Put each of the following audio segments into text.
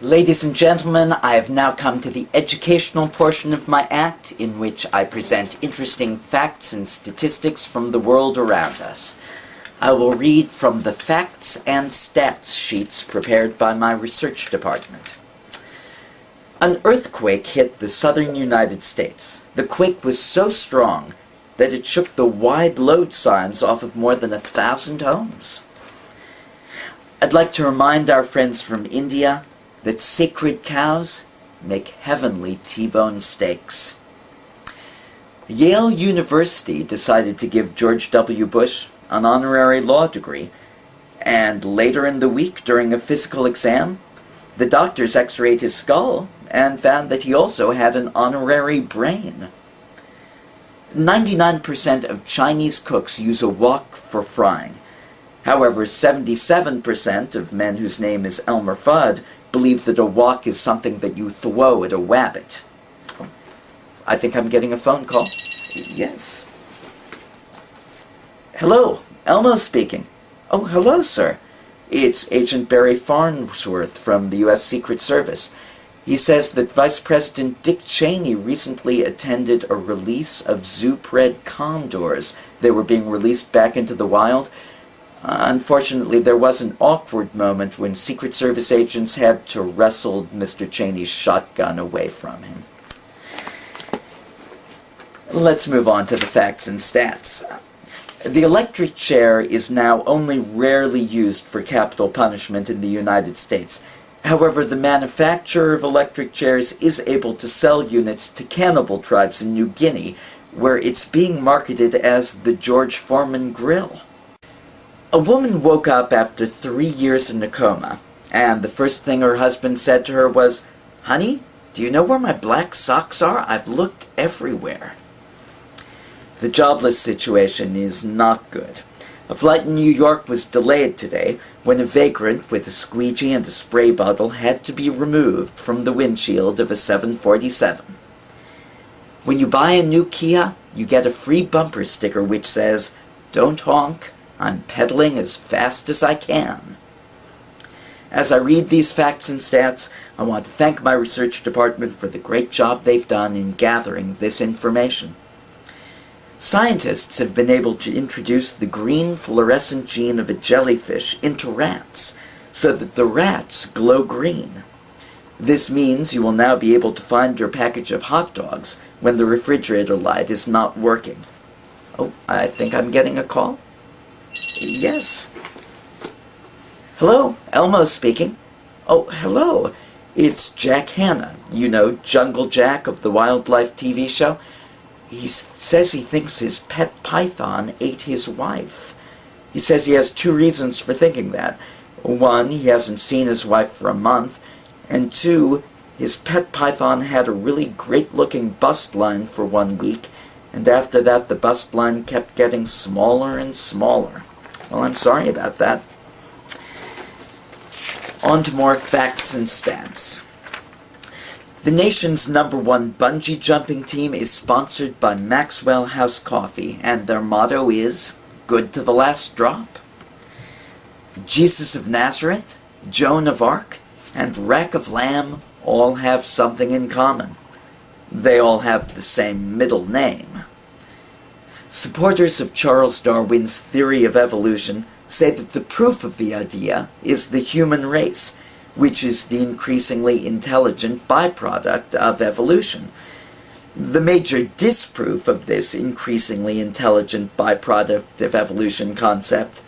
Ladies and gentlemen, I have now come to the educational portion of my act, in which I present interesting facts and statistics from the world around us. I will read from the facts and stats sheets prepared by my research department. An earthquake hit the southern United States. The quake was so strong that it shook the wide load signs off of more than 1,000 homes. I'd like to remind our friends from India that sacred cows make heavenly T-bone steaks. Yale University decided to give George W. Bush an honorary law degree, and later in the week, during a physical exam, the doctors x-rayed his skull and found that he also had an honorary brain. 99% of Chinese cooks use a wok for frying. However, 77% of men whose name is Elmer Fudd believe that a wok is something that you throw at a wabbit. I think I'm getting a phone call. Yes. Hello, Elmo speaking. Oh, hello, sir. It's Agent Barry Farnsworth from the U.S. Secret Service. He says that Vice President Dick Cheney recently attended a release of zoo-bred condors. They were being released back into the wild. Unfortunately, there was an awkward moment when Secret Service agents had to wrestle Mr. Cheney's shotgun away from him. Let's move on to the facts and stats. The electric chair is now only rarely used for capital punishment in the United States. However, the manufacturer of electric chairs is able to sell units to cannibal tribes in New Guinea, where it's being marketed as the George Foreman grill. A woman woke up after 3 years in a coma, and the first thing her husband said to her was, "Honey, do you know where my black socks are? I've looked everywhere." The jobless situation is not good. A flight in New York was delayed today when a vagrant with a squeegee and a spray bottle had to be removed from the windshield of a 747. When you buy a new Kia, you get a free bumper sticker which says, "Don't honk, I'm pedaling as fast as I can." As I read these facts and stats, I want to thank my research department for the great job they've done in gathering this information. Scientists have been able to introduce the green fluorescent gene of a jellyfish into rats, so that the rats glow green. This means you will now be able to find your package of hot dogs when the refrigerator light is not working. Oh, I think I'm getting a call. Yes. Hello, Elmo speaking. Oh, hello. It's Jack Hanna, you know, Jungle Jack of the Wildlife TV show. He says he thinks his pet python ate his wife. He says he has 2 reasons for thinking that. 1, he hasn't seen his wife for a month, and 2, his pet python had a really great-looking bust line for 1 week, and after that the bust line kept getting smaller and smaller. Well, I'm sorry about that. On to more facts and stats. The nation's #1 bungee jumping team is sponsored by Maxwell House Coffee, and their motto is, "Good to the last drop." Jesus of Nazareth, Joan of Arc, and Rack of Lamb all have something in common. They all have the same middle name. Supporters of Charles Darwin's theory of evolution say that the proof of the idea is the human race, which is the increasingly intelligent byproduct of evolution. The major disproof of this increasingly intelligent byproduct of evolution concept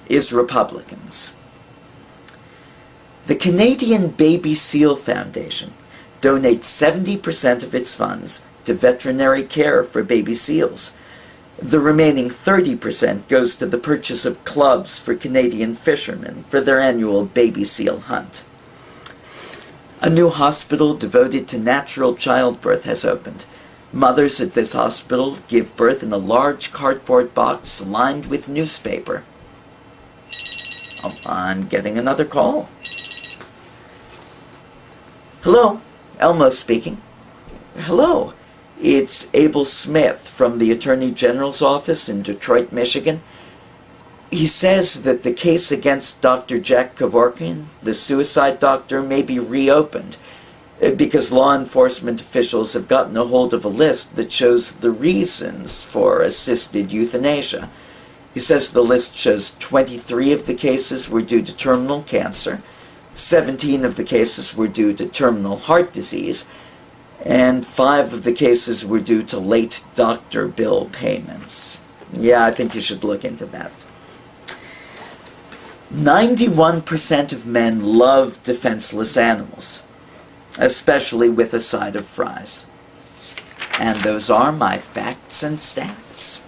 is Republicans. The Canadian Baby Seal Foundation donates 70% of its funds to veterinary care for baby seals. The remaining 30% goes to the purchase of clubs for Canadian fishermen for their annual baby seal hunt. A new hospital devoted to natural childbirth has opened. Mothers at this hospital give birth in a large cardboard box lined with newspaper. Oh, I'm getting another call. Hello, Elmo speaking. Hello. It's Abel Smith from the Attorney General's office in Detroit, Michigan. He says that the case against Dr. Jack Kevorkian, the suicide doctor, may be reopened because law enforcement officials have gotten a hold of a list that shows the reasons for assisted euthanasia. He says the list shows 23 of the cases were due to terminal cancer, 17 of the cases were due to terminal heart disease, and 5 of the cases were due to late doctor bill payments. Yeah, I think you should look into that. 91% of men love defenseless animals, especially with a side of fries. And those are my facts and stats.